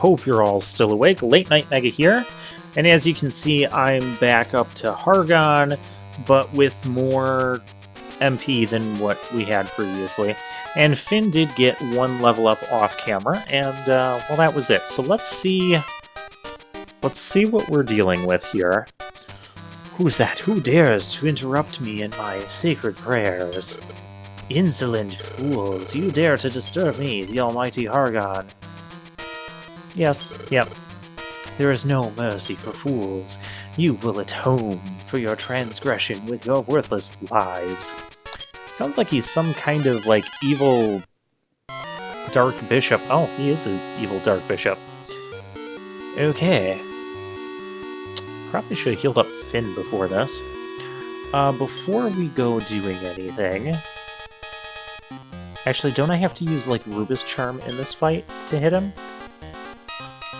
hope you're all still awake. Late Night Mega here, and as you can see, I'm back up to Hargon, but with more MP than what we had previously. And Finn did get one level up off camera, and well, that was it. So let's see what we're dealing with here. Who's that? Who dares to interrupt me in my sacred prayers? Insolent fools, you dare to disturb me, the almighty Hargon. Yes, yep. There is no mercy for fools. You will atone for your transgression with your worthless lives. Sounds like he's some kind of, like, evil dark bishop. Oh, he is an evil dark bishop. Okay. Probably should have healed up Finn before this. Before we go doing anything... Actually, don't I have to use, like, Rubus Charm in this fight to hit him?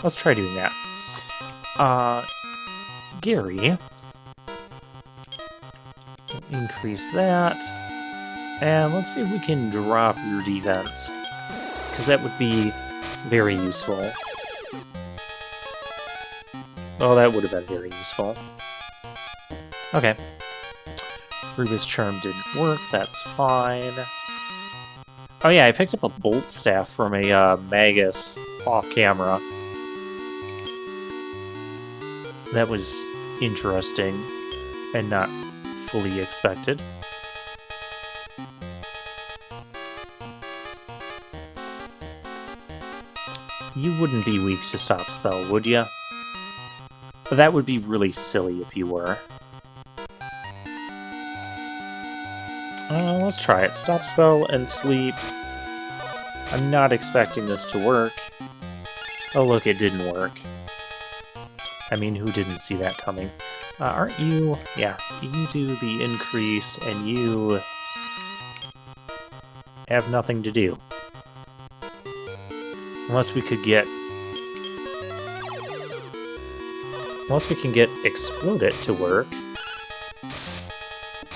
Let's try doing that. Gary. We'll increase that. And let's see if we can drop your defense. Because that would be very useful. Oh, that would have been very useful. Okay. Rubus Charm didn't work, that's fine. Oh yeah, I picked up a Bolt Staff from a Magus off-camera. That was interesting, and not fully expected. You wouldn't be weak to Stop Spell, would ya? But that would be really silly if you were. Let's try it. Stop Spell and Sleep. I'm not expecting this to work. Oh look, it didn't work. I mean, who didn't see that coming? Aren't you... Yeah, you do the increase, and you... have nothing to do. Unless we could get... Unless we can get Explode It to work.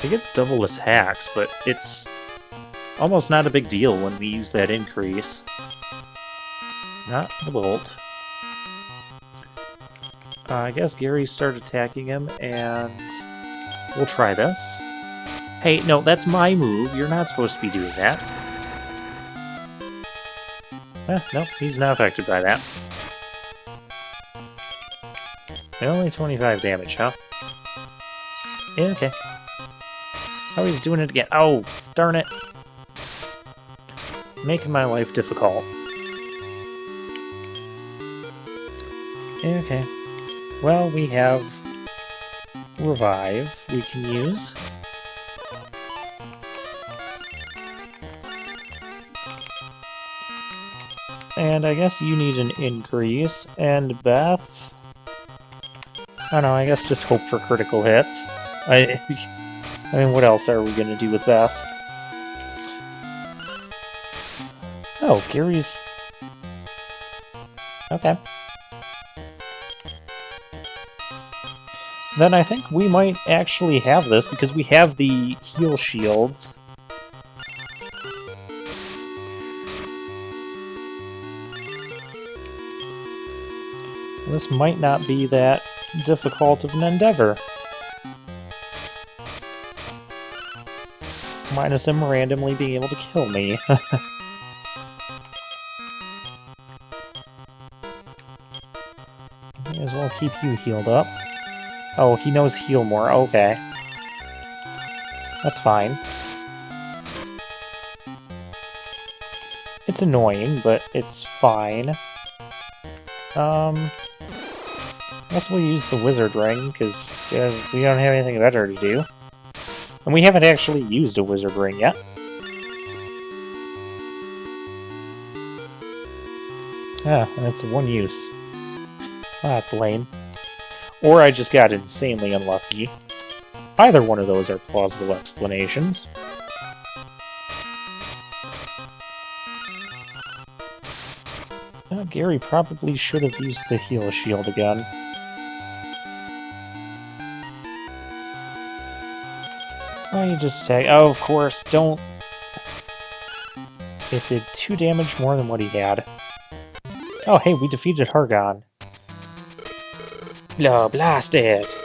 It gets double attacks, but it's almost not a big deal when we use that increase. Not the Bolt. I guess Gary started attacking him, and we'll try this. Hey, no, that's my move. You're not supposed to be doing that. Nope, he's not affected by that. Only 25 damage, huh? Yeah, okay. Oh, he's doing it again. Oh, darn it. Making my life difficult. Okay. Well, we have Revive we can use. And I guess you need an increase. And Beth... I don't know, I guess just hope for critical hits. I mean, what else are we going to do with Beth? Oh, Gary's... Okay. Then I think we might actually have this, because we have the heal shields. This might not be that difficult of an endeavor. Minus him randomly being able to kill me. May as well keep you healed up. Oh, he knows heal more. Okay. That's fine. It's annoying, but it's fine. I guess we'll use the Wizard Ring, because we don't have anything better to do. And we haven't actually used a Wizard Ring yet. Ah, and it's one use. Ah, that's lame. Or I just got insanely unlucky. Either one of those are plausible explanations. Gary probably should have used the heal shield again. Oh, you just attack. Oh, of course, don't... It did 2 damage more than what he had. Oh, hey, we defeated Hargon. Blah, blast it!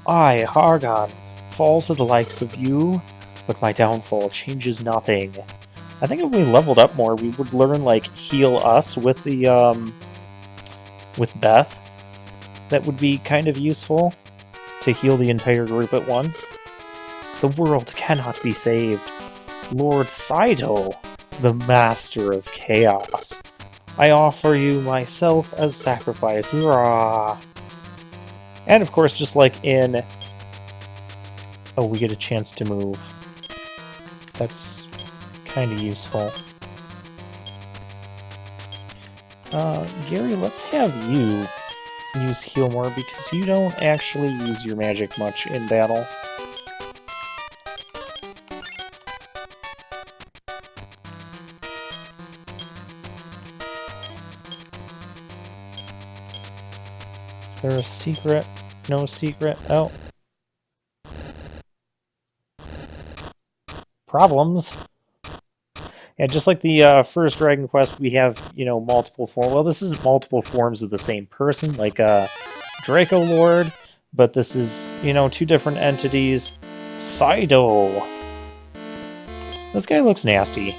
I, Hargon, fall to the likes of you, but my downfall changes nothing. I think if we leveled up more, we would learn, like, heal us with the, with Beth. That would be kind of useful, to heal the entire group at once. The world cannot be saved. Lord Saito, the master of chaos. I offer you myself as sacrifice. Hurrah! And of course, just like in... Oh, we get a chance to move. That's kind of useful. Gary, let's have you use heal more, because you don't actually use your magic much in battle. Is there a secret? No secret? Oh. Problems. Yeah, just like the first Dragon Quest, we have, you know, multiple forms. Well, this is multiple forms of the same person, like Draco Lord, but this is, you know, two different entities. Saito! This guy looks nasty.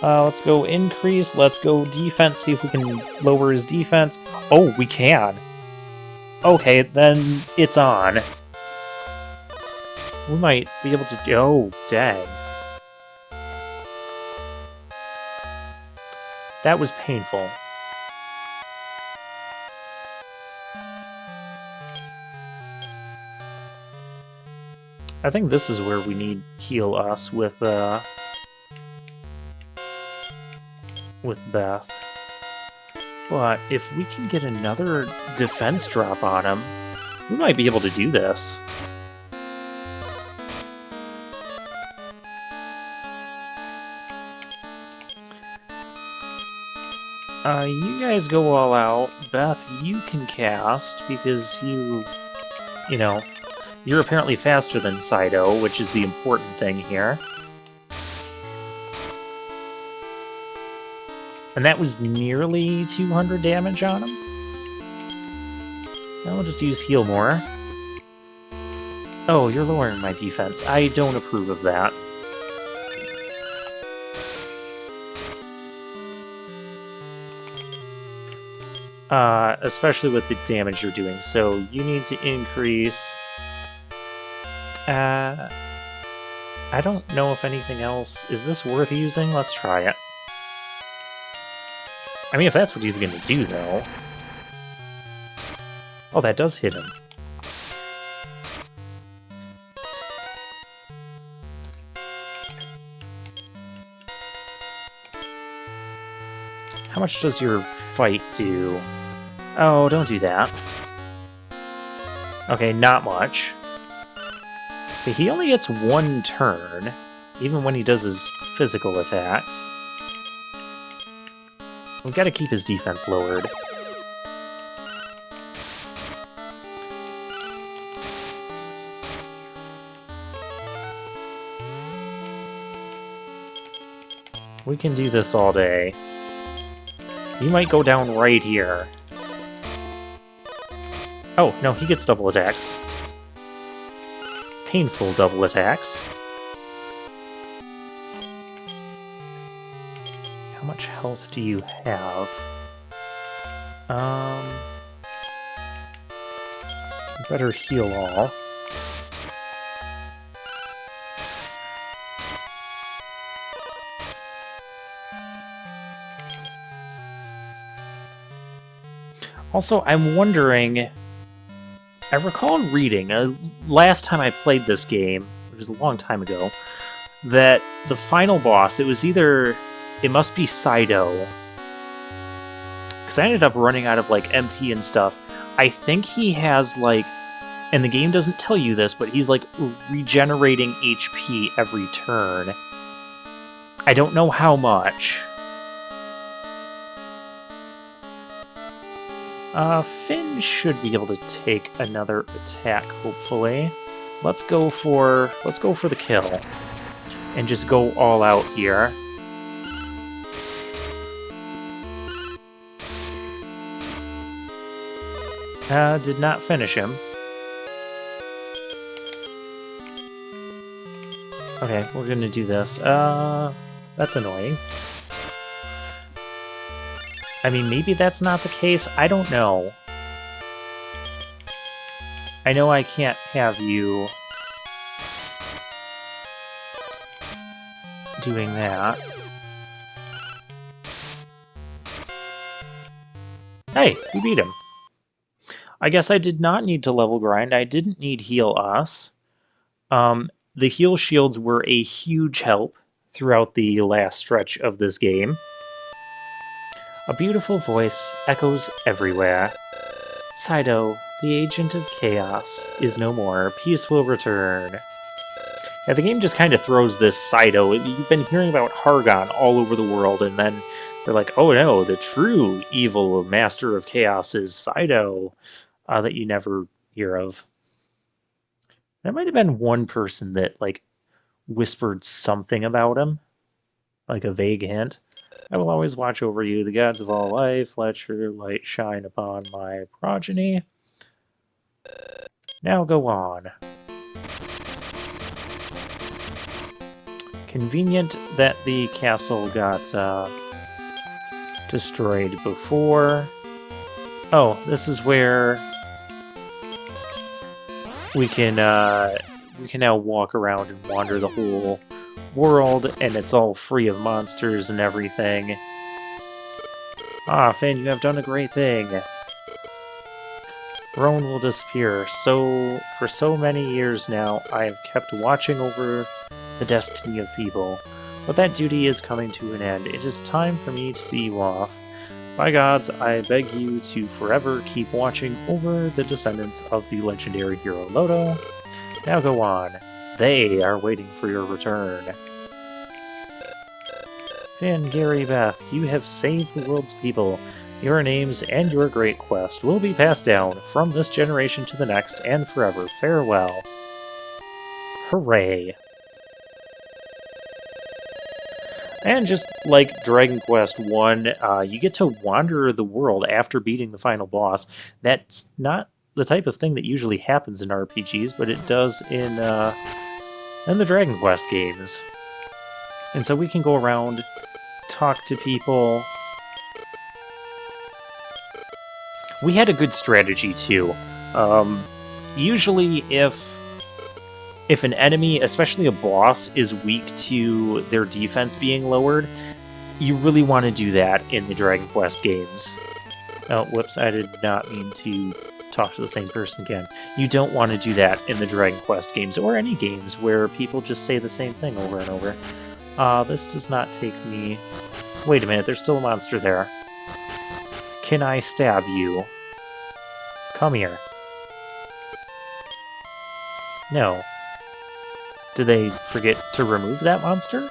Let's go increase, let's go defense, see if we can lower his defense. Oh, we can! Okay, then it's on. We might be able to... Oh, dang. That was painful. I think this is where we need heal us with Beth. But if we can get another defense drop on him, we might be able to do this. You guys go all out. Beth, you can cast, because you know, you're apparently faster than Saito, which is the important thing here. And that was nearly 200 damage on him. Now we'll just use heal more. Oh, you're lowering my defense. I don't approve of that. Especially with the damage you're doing. So you need to increase... I don't know if anything else... Is this worth using? Let's try it. I mean, if that's what he's going to do, though... Oh, that does hit him. How much does your fight do? Oh, don't do that. Okay, not much. Okay, he only gets one turn, even when he does his physical attacks. We've got to keep his defense lowered. We can do this all day. You might go down right here. Oh, no, he gets double attacks. Painful double attacks. How much health do you have? Better heal all. Also, I'm wondering... I recall reading, last time I played this game, which was a long time ago, that the final boss, it was either... It must be Saito. Because I ended up running out of, like, MP and stuff. I think he has, like... And the game doesn't tell you this, but he's, like, regenerating HP every turn. I don't know how much. Finn should be able to take another attack, hopefully. Let's go for the kill. And just go all out here. Did not finish him. Okay, we're gonna do this. That's annoying. I mean, maybe that's not the case. I don't know. I know I can't have you doing that. Hey, we beat him. I guess I did not need to level grind. I didn't need heal us. The heal shields were a huge help throughout the last stretch of this game. A beautiful voice echoes everywhere. Saito, the agent of chaos, is no more. Peace will return. Yeah, the game just kind of throws this Saito. You've been hearing about Hargon all over the world, and then they're like, oh no, the true evil master of chaos is Saito, that you never hear of. There might have been one person that, like, whispered something about him, like a vague hint. I will always watch over you, the gods of all life. Let your light shine upon my progeny. Now go on. Convenient that the castle got destroyed before. Oh, this is where we can now walk around and wander the whole world, and it's all free of monsters and everything. Ah, Finn, you have done a great thing. Roan will disappear. For so many years now, I have kept watching over the destiny of people. But that duty is coming to an end. It is time for me to see you off. By gods, I beg you to forever keep watching over the descendants of the legendary hero Loto. Now go on. They are waiting for your return. Finn, Gary, Beth, you have saved the world's people. Your names and your great quest will be passed down from this generation to the next and forever. Farewell. Hooray. And just like Dragon Quest 1, you get to wander the world after beating the final boss. That's not the type of thing that usually happens in RPGs, but it does in the Dragon Quest games. And so we can go around, talk to people. We had a good strategy, too. Usually if an enemy, especially a boss, is weak to their defense being lowered, you really want to do that in the Dragon Quest games. Oh, whoops, I did not mean to talk to the same person again. You don't want to do that in the Dragon Quest games, or any games where people just say the same thing over and over. This does not take me... Wait a minute, there's still a monster there. Can I stab you? Come here. No. Did they forget to remove that monster?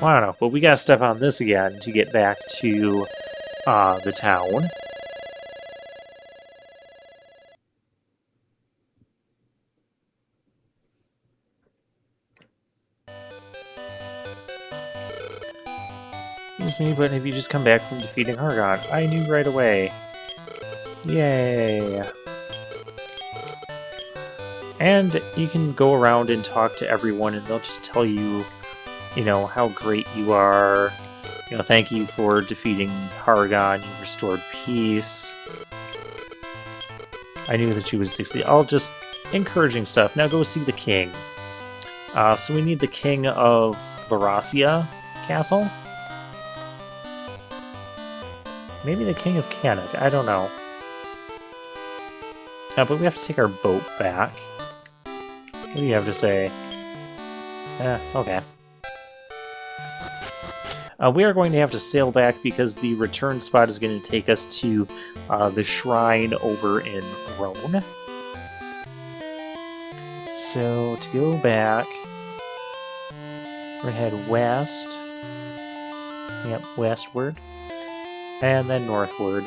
Well, I don't know, but we gotta step on this again to get back to the town. Excuse me, but have you just come back from defeating Hargon? I knew right away. Yay. And you can go around and talk to everyone, and they'll just tell you, you know, how great you are. You know, thank you for defeating Hargon. You restored peace. I knew that you would succeed. All just encouraging stuff. Now go see the king. So we need the king of Varasia Castle. Maybe the king of Canuck. I don't know. But we have to take our boat back. What do you have to say? Okay. We are going to have to sail back because the return spot is going to take us to the shrine over in Roan. So, to go back, we're going to head west. Yep, westward. And then northward.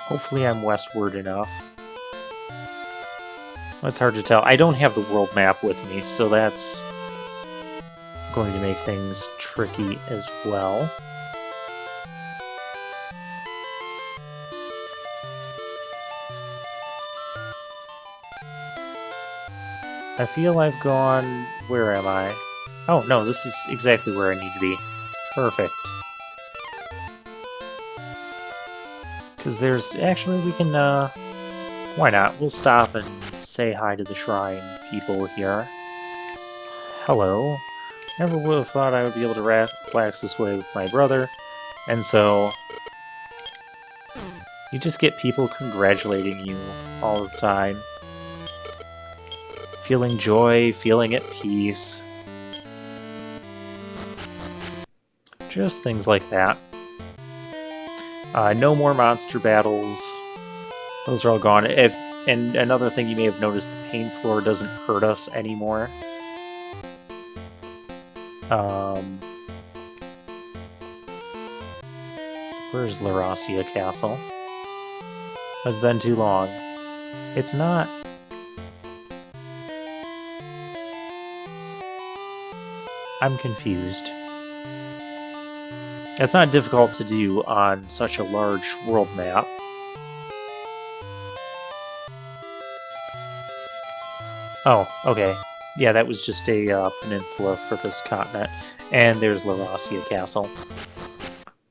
Hopefully I'm westward enough. It's hard to tell. I don't have the world map with me, so that's going to make things tricky as well. I feel I've gone... Where am I? Oh, no, this is exactly where I need to be. Perfect. Because there's... Actually, we can, why not? We'll stop and say hi to the shrine people here. Hello. Never would have thought I would be able to relax this way with my brother. And so... You just get people congratulating you all the time. Feeling joy, feeling at peace. Just things like that. No more monster battles. Those are all gone. And another thing you may have noticed, the pain floor doesn't hurt us anymore. Where's Larasia Castle? It's been too long. It's not... I'm confused. It's not difficult to do on such a large world map. Oh, okay. Yeah, that was just a peninsula for this continent. And there's Larasia Castle.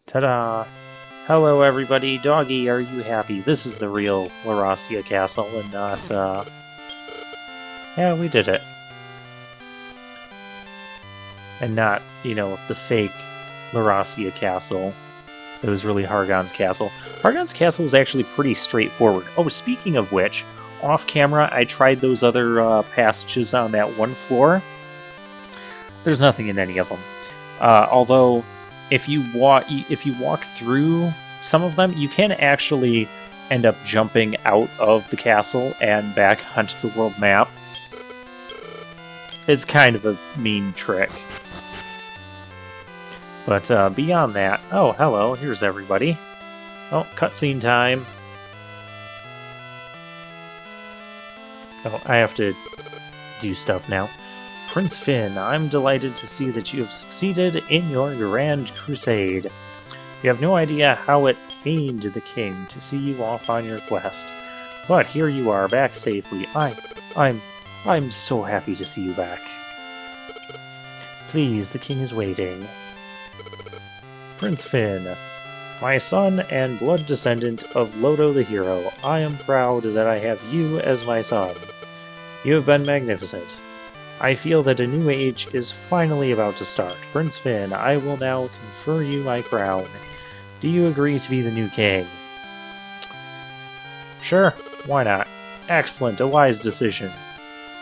Ta-da! Hello, everybody. Doggy, are you happy? This is the real Larasia Castle and not, Yeah, we did it. And not, you know, the fake Larasia Castle. It was really Hargon's castle. Hargon's castle was actually pretty straightforward. Oh, speaking of which, off camera, I tried those other passages on that one floor. There's nothing in any of them. Although, if you walk through some of them, you can actually end up jumping out of the castle and back onto the world map. It's kind of a mean trick. But beyond that... Oh, hello, here's everybody. Oh, cutscene time. Oh, I have to do stuff now. Prince Finn, I'm delighted to see that you have succeeded in your grand crusade. You have no idea how it pained the king to see you off on your quest. But here you are, back safely. I'm so happy to see you back. Please, the king is waiting. Prince Finn, my son and blood descendant of Lodo the hero, I am proud that I have you as my son. You have been magnificent. I feel that a new age is finally about to start. Prince Finn, I will now confer you my crown. Do you agree to be the new king? Sure, why not? Excellent, a wise decision.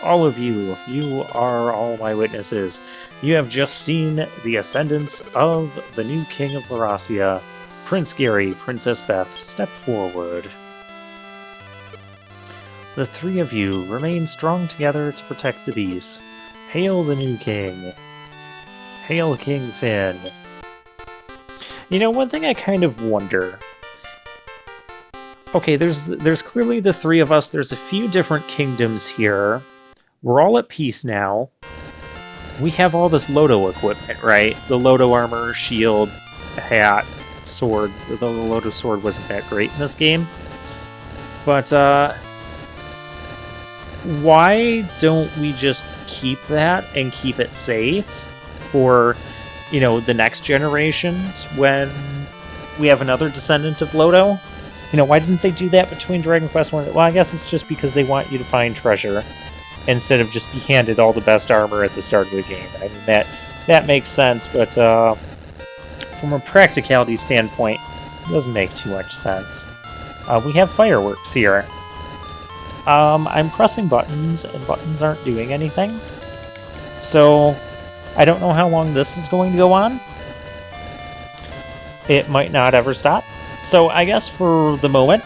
All of you, you are all my witnesses. You have just seen the ascendance of the new king of Larasia. Prince Gary, Princess Beth, step forward. The three of you remain strong together to protect the peace. Hail the new king. Hail King Finn. You know, one thing I kind of wonder... Okay, there's clearly the three of us. There's a few different kingdoms here. We're all at peace now. We have all this Lodo equipment, right? The Lodo armor, shield, hat, sword. Although the Lodo sword wasn't that great in this game. But, why don't we just keep that and keep it safe for, you know, the next generations when we have another descendant of Lodo? You know, why didn't they do that between Dragon Quest 1? Well, I guess it's just because they want you to find treasure instead of just be handed all the best armor at the start of the game. I mean, that makes sense, but from a practicality standpoint, it doesn't make too much sense. We have fireworks here. I'm pressing buttons, and buttons aren't doing anything. So, I don't know how long this is going to go on. It might not ever stop. So, I guess for the moment,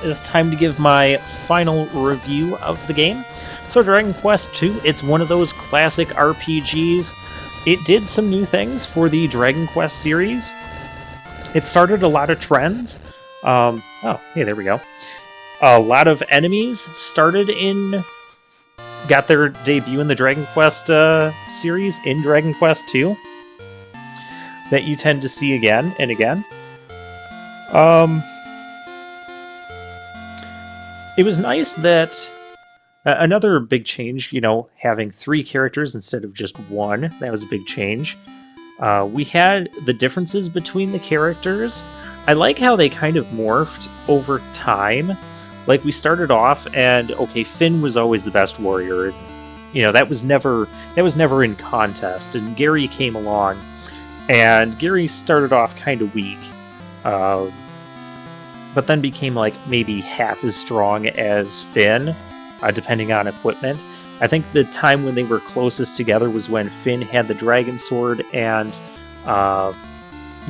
it's time to give my final review of the game. So Dragon Quest II, it's one of those classic RPGs. It did some new things for the Dragon Quest series. It started a lot of trends. Oh, hey, there we go. A lot of enemies started in got their debut in the Dragon Quest series in Dragon Quest 2 that you tend to see again and again. Um, it was nice that another big change, you know, having 3 characters instead of just one. That was a big change. We had the differences between the characters. I like how they kind of morphed over time. Like we started off, and okay, Finn was always the best warrior. And, you know, that was never in contest. And Gary came along, and Gary started off kind of weak, uh, but then became like maybe half as strong as Finn, depending on equipment. I think the time when they were closest together was when Finn had the dragon sword and uh,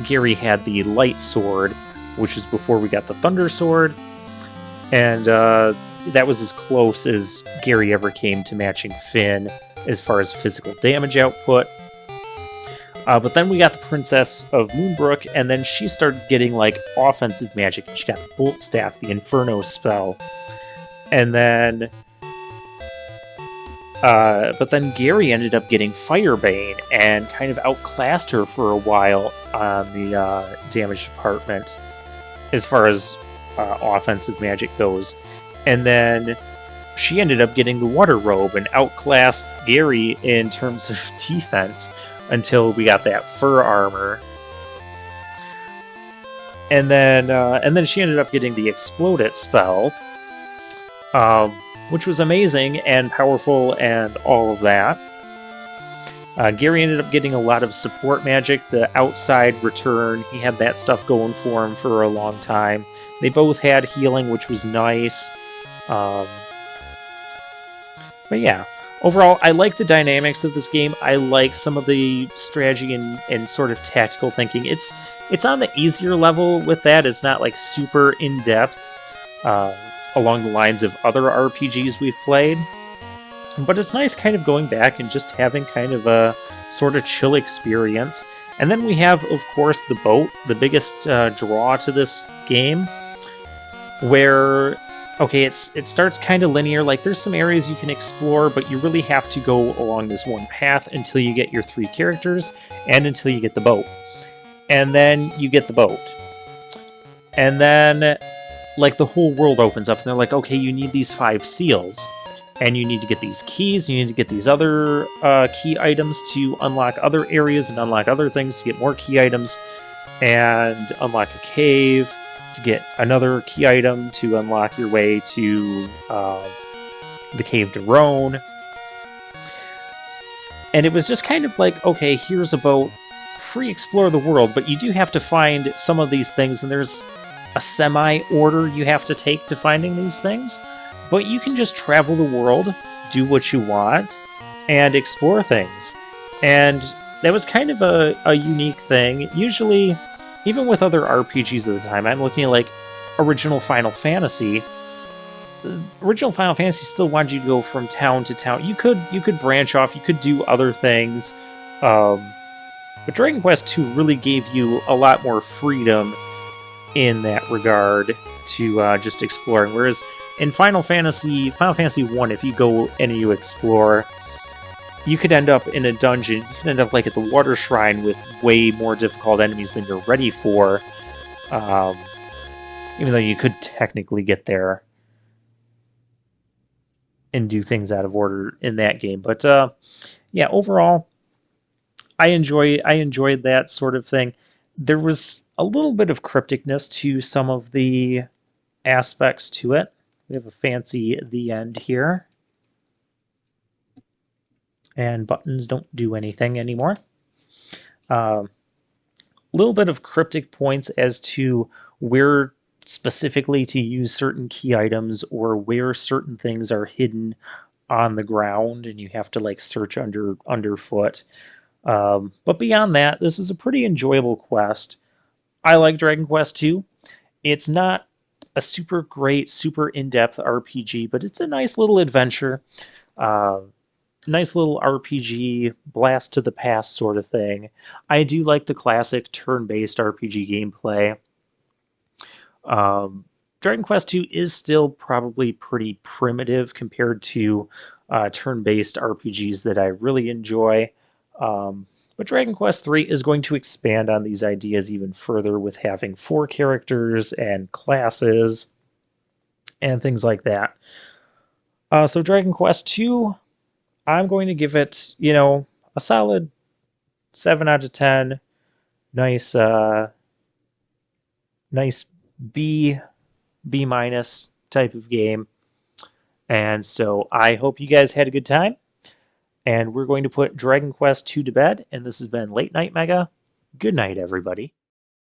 Gary had the light sword, which was before we got the thunder sword, and that was as close as Gary ever came to matching Finn as far as physical damage output. But then we got the Princess of Moonbrook, and then she started getting like offensive magic. She got the Bolt Staff, the Inferno spell, and then but then Gary ended up getting Firebane and kind of outclassed her for a while on the damage department as far as offensive magic goes. And then she ended up getting the Water Robe and outclassed Gary in terms of defense until we got that fur armor. And then she ended up getting the Explode It spell, which was amazing and powerful and all of that. Gary ended up getting a lot of support magic, the outside return. He had that stuff going for him for a long time. They both had healing, which was nice. But yeah, overall, I like the dynamics of this game. I like some of the strategy and sort of tactical thinking. It's on the easier level with that. It's not like super in-depth along the lines of other RPGs we've played. But it's nice kind of going back and just having kind of a sort of chill experience. And then we have, of course, the boat, the biggest draw to this game, where, okay, it starts kind of linear. Like, there's some areas you can explore, but you really have to go along this one path until you get your 3 characters and until you get the boat. And then you get the boat. And then, like, the whole world opens up, and they're like, okay, you need these 5 seals. And you need to get these keys, you need to get these other key items to unlock other areas and unlock other things to get more key items, and unlock a cave to get another key item to unlock your way to the Cave de Roan. And it was just kind of like, okay, here's a boat, free explore the world, but you do have to find some of these things, and there's a semi-order you have to take to finding these things. But you can just travel the world, do what you want, and explore things. And that was kind of a unique thing. Usually, even with other RPGs at the time, I'm looking at like original Final Fantasy. The original Final Fantasy still wanted you to go from town to town. You could branch off, you could do other things. But Dragon Quest II really gave you a lot more freedom in that regard to just exploring. Whereas in Final Fantasy 1, if you go and you explore, you could end up in a dungeon. You could end up like at the Water Shrine with way more difficult enemies than you're ready for. Even though you could technically get there and do things out of order in that game. But yeah, overall, I enjoyed that sort of thing. There was a little bit of crypticness to some of the aspects to it. We have a fancy the end here. And buttons don't do anything anymore. A little bit of cryptic points as to where specifically to use certain key items or where certain things are hidden on the ground and you have to like search underfoot. But beyond that, this is a pretty enjoyable quest. I like Dragon Quest II. It's not a super great, super in-depth RPG, but it's a nice little adventure. Nice little RPG, blast to the past sort of thing. I do like the classic turn-based RPG gameplay. Dragon Quest II is still probably pretty primitive compared to turn-based RPGs that I really enjoy. But Dragon Quest III is going to expand on these ideas even further with having 4 characters and classes and things like that. So Dragon Quest II, I'm going to give it, a solid 7 out of 10. Nice, nice B minus type of game. And so I hope you guys had a good time. And we're going to put Dragon Quest II to bed. And this has been Late Night Mega. Good night, everybody.